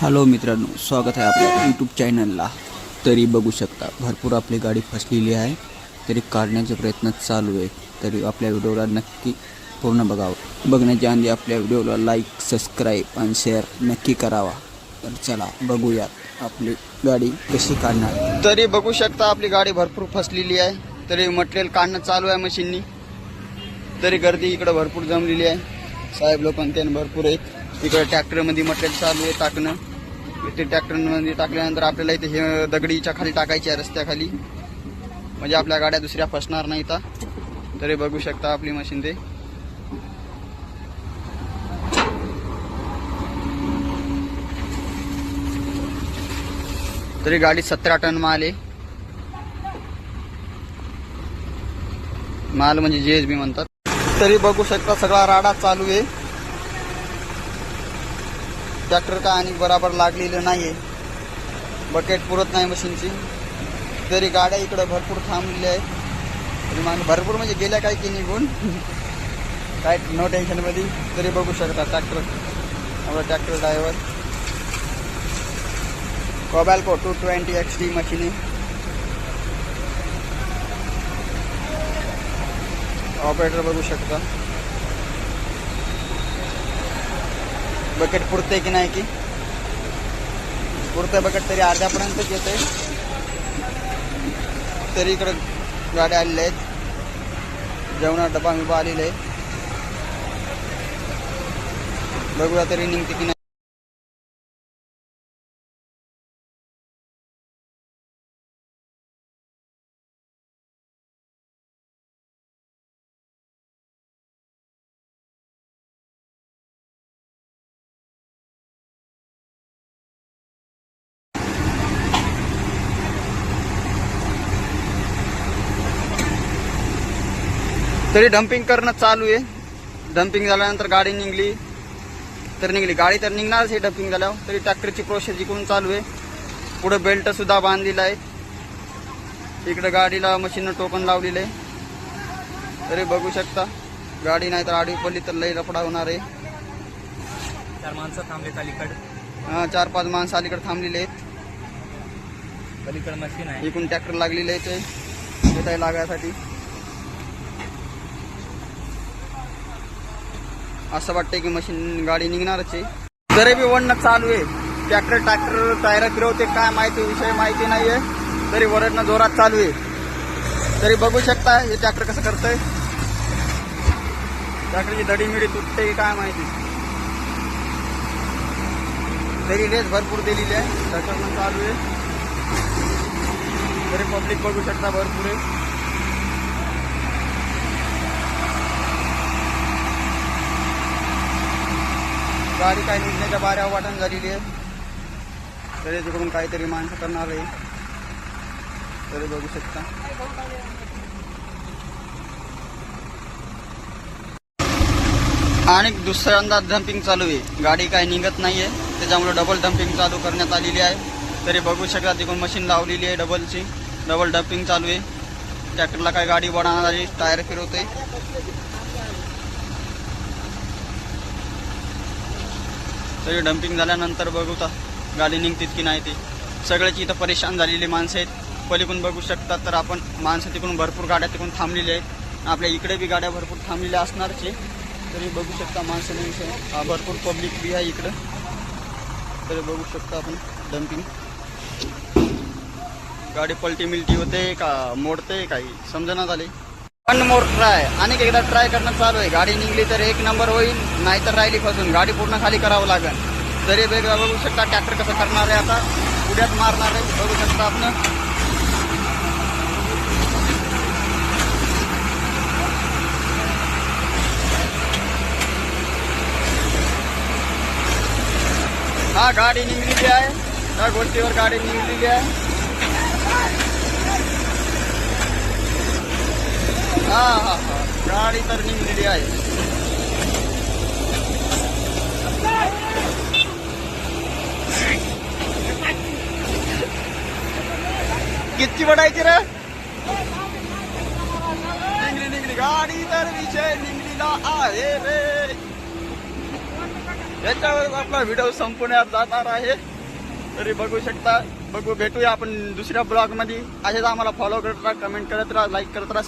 Hello मित्रांनो, स्वागत आहे आपल्या यूट्यूब चॅनलला। तरी बघू शकता भरपूर आपली गाडी फसलेली आहे, तरी काढण्याचे प्रयत्न चालू आहे। तरी आपल्या व्हिडिओला नक्की पूर्ण बघावं। बघण्याच्या आधी आपल्या व्हिडिओला लाईक, सबस्क्राईब आणि शेअर नक्की करावा। तर चला बघूयात आपली गाडी कशी काढणार। तरी बघू शकता आपली गाडी भरपूर फसलेली आहे, तरी मटेरियल काढणं चालू आहे मशीननी। तरी गर्दी इकडे भरपूर जमलेली आहे, साहेब लोक पण भरपूर आहेत। इकडे ट्रॅक्टरमध्ये मटेरियल चालू आहे टाकणं। इथे ट्रॅक्टरमध्ये टाकल्यानंतर आपल्याला इथे हे दगडीच्या खाली टाकायची आहे, रस्त्याखाली, म्हणजे आपल्या गाड्या दुसऱ्या फसणार नाहीत। तरी बघू शकता आपली मशीन ते तरी गाडी 17 टन माल आहे। माल म्हणजे जेएसबी म्हणतात। तरी बघू शकता सगळा राडा चालू आहे। ट्रॅक्टर का आणि बराबर लागलेलं नाहीये, बकेट पुरत नाही मशीनची। तरी गाड्या इकडे भरपूर थांबलेल्या आहेत, तरी मागे भरपूर म्हणजे गेल्या काय की निघून काय नो टेन्शन मध्ये। तरी बघू शकता ट्रॅक्टर, आपला ट्रॅक्टर ड्रायव्हर कोबॅल्को 220 XT मशीन आहे। ऑपरेटर बघू शकता बकेट पुरते की नाही की पुरते बकेट, तरी अर्ध्यापर्यंतच येते। तरी इकडे गाड्या आलेल्या आहेत, जेवणा डबा मिबा आलेले आहे। बघूया तरी निघते की नाही। तरी डम्पिंग करणं चालू आहे। डम्पिंग झाल्यानंतर गाडी निघली तर निघली, गाडी तर निघणारच आहे डम्पिंग झाल्यावर। तरी ट्रॅक्टरची प्रोसेस इकडून चालू आहे, पुढे बेल्ट सुद्धा बांधलेला आहे। इकडे गाडीला मशीननं टोकन लावलेलं आहे। तरी बघू शकता गाडी नाही तर आडवी पडली तर लई लफडा होणार आहे। 4 माणसं थांबलेत अलीकडे, 4-5 माणसं अलीकडे थांबलेले आहेत। पलीकडे मशीन आहे, इकडून ट्रॅक्टर लागलेले आहे ते लागायसाठी। असं वाटतंय की मशीन गाडी निघणारच आहे। तरी बी वळणं चालू आहे, ट्रॅक्टर टायर फिरवते काय माहिती, विषय माहिती नाहीये। तरी वरडणं जोरात चालू आहे। तरी बघू शकता हे ट्रॅक्टर कसं करतंय, ट्रॅक्टरची दडी मिडी तुटते काय माहिती। तरी रेस भरपूर दिलेली आहे, ट्रॅक्टर चालू आहे। तरी पब्लिक बघू शकता भरपूर आहे। गाडी काय निघण्याच्या बाऱ्यावर वाटण झालेली आहे, तरी तिकडून काहीतरी माणसं करणार आहे। तरी बघू शकता आणि दुसऱ्यांदा डम्पिंग चालू आहे। गाडी काय निघत नाहीये, त्याच्यामुळे डबल डम्पिंग चालू करण्यात आलेली आहे। तरी बघू शकता तिकडून मशीन लावलेली आहे, डबल डम्पिंग चालू आहे। ट्रॅक्टरला काय गाडी बनवणारी टायर फिरवते। तरी डम्पिंग झाल्यानंतर बघूता गाडी निघतीत की नाही ते। सगळ्याची इथं परेशान झालेली माणसं आहेत। पलीकडून बघू शकता तर आपण माणसं तिकडून भरपूर गाड्या तिकडून थांबलेल्या आहेत, आपल्या इकडे बी गाड्या भरपूर थांबलेल्या असणारच आहे। तरी बघू शकता माणसं भरपूर पब्लिक बी आहे इकडं। तरी बघू शकता आपण डम्पिंग गाडी पलटी मिलटी होते का मोडते काही समजना झाले। वन मोर ट्राय, अनेक एकदा ट्राय करणं चालू आहे। गाडी निघली तर 1 नंबर होईल, नाहीतर राहिली फसून गाडी पूर्ण खाली करावं लागेल। तरी वेगळं बघू शकता ट्रॅक्टर कसं करणार आहे, आता उड्यात मारणार आहे। बघू शकता आपण हा गाडी निघलेली आहे, त्या गोष्टीवर गाडी निघलेली आहे। हा गाडी तर निघलेली आहे। किती वडायची रे, निघली गाडी तर विषय निघलेला आहे रे। याच्यावर आपला व्हिडिओ संपवण्यात जाणार आहे. तरी बघू शकता. भेटूया आपण दुसऱ्या ब्लॉग मध्ये. असेच आम्हाला फॉलो करत राहा, कमेंट करत राहा, लाईक करत राहा.